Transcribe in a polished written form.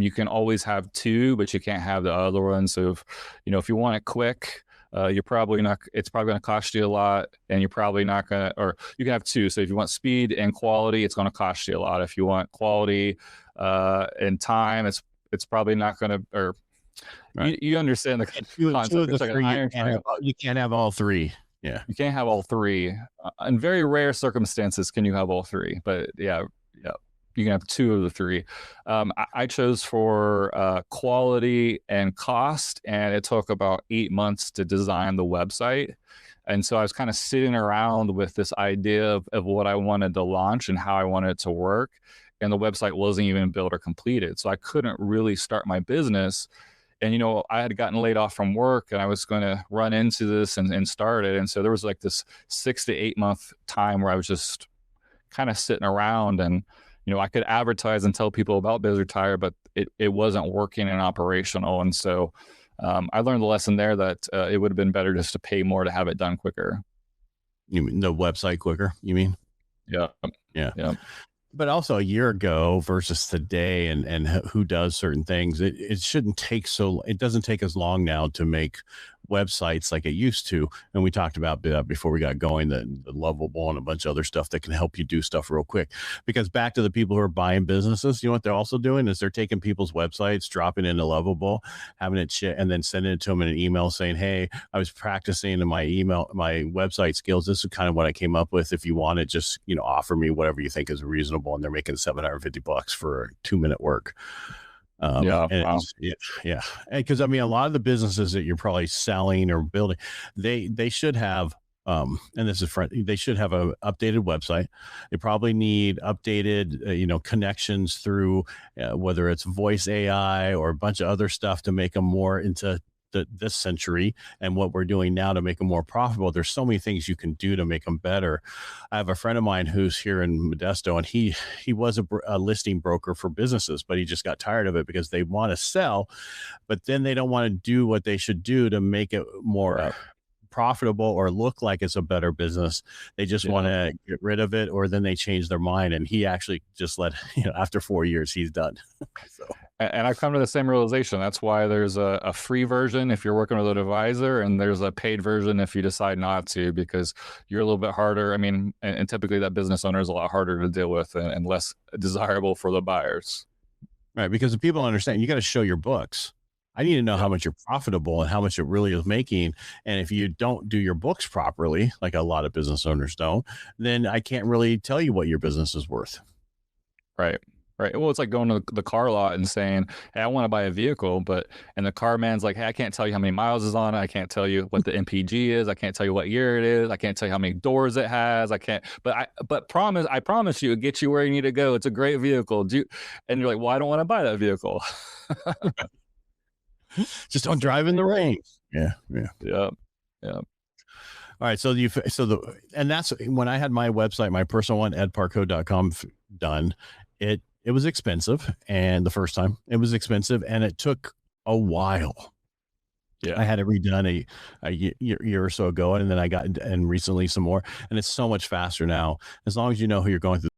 You can always have two, but you can't have the other one. So if you want it quick, it's probably going to cost you a lot, and you're probably not going to, or you can have two. So if you want speed and quality, it's going to cost you a lot. If you want quality and time, it's probably not going to, or right. you understand the concept. It's like an iron triangle. You can't have all three. Yeah. You can't have all three. In very rare circumstances can you have all three, but yeah. You can have two of the three. I chose for quality and cost, and it took about 8 months to design the website. And so I was kind of sitting around with this idea of what I wanted to launch and how I wanted it to work. And the website wasn't even built or completed. So I couldn't really start my business. And, I had gotten laid off from work, and I was going to run into this and start it. And so there was like this 6 to 8 month time where I was just kind of sitting around, and I could advertise and tell people about BizRetire, but it wasn't working and operational. And so I learned the lesson there that it would have been better just to pay more to have it done quicker. You mean the website quicker? You mean? Yeah. Yeah. But also a year ago versus today, and who does certain things, it doesn't take as long now to make websites like it used to. And we talked about before we got going, the Lovable and a bunch of other stuff that can help you do stuff real quick. Because back to the people who are buying businesses, what they're also doing is they're taking people's websites, dropping into Lovable, having it and then sending it to them in an email saying, hey, I was practicing in my website skills. This is kind of what I came up with. If you want it, just, offer me whatever you think is reasonable. And they're making $750 for 2-minute work. Wow. Yeah. Because a lot of the businesses that you're probably selling or building, they should have, and this is they should have an updated website. They probably need updated, connections through whether it's voice AI or a bunch of other stuff to make them more into this century and what we're doing now to make them more profitable. There's so many things you can do to make them better. I have a friend of mine who's here in Modesto, and he was a listing broker for businesses, but he just got tired of it because they want to sell, but then they don't want to do what they should do to make it more profitable or look like it's a better business. They just want to get rid of it, or then they change their mind. And he actually just after 4 years, he's done. So. And I've come to the same realization. That's why there's a free version if you're working with an advisor, and there's a paid version if you decide not to, because you're a little bit harder. And typically that business owner is a lot harder to deal with and less desirable for the buyers. Right. Because if people understand, you got to show your books. I need to know how much you're profitable and how much it really is making. And if you don't do your books properly, like a lot of business owners don't, then I can't really tell you what your business is worth. Right. Well, it's like going to the car lot and saying, hey, I want to buy a vehicle, and the car man's like, hey, I can't tell you how many miles is on it. I can't tell you what the MPG is. I can't tell you what year it is. I can't tell you how many doors it has. I can't, I promise you, it gets you where you need to go. It's a great vehicle. And you're like, well, I don't want to buy that vehicle. Just don't drive in the rain. Yeah. All right. So and that's when I had my website, my personal one, edparcaut.com done. It was expensive. And the first time it was expensive, and it took a while. Yeah. I had it redone a year or so ago. And then I got, and recently some more, and it's so much faster now, as long as you know who you're going through.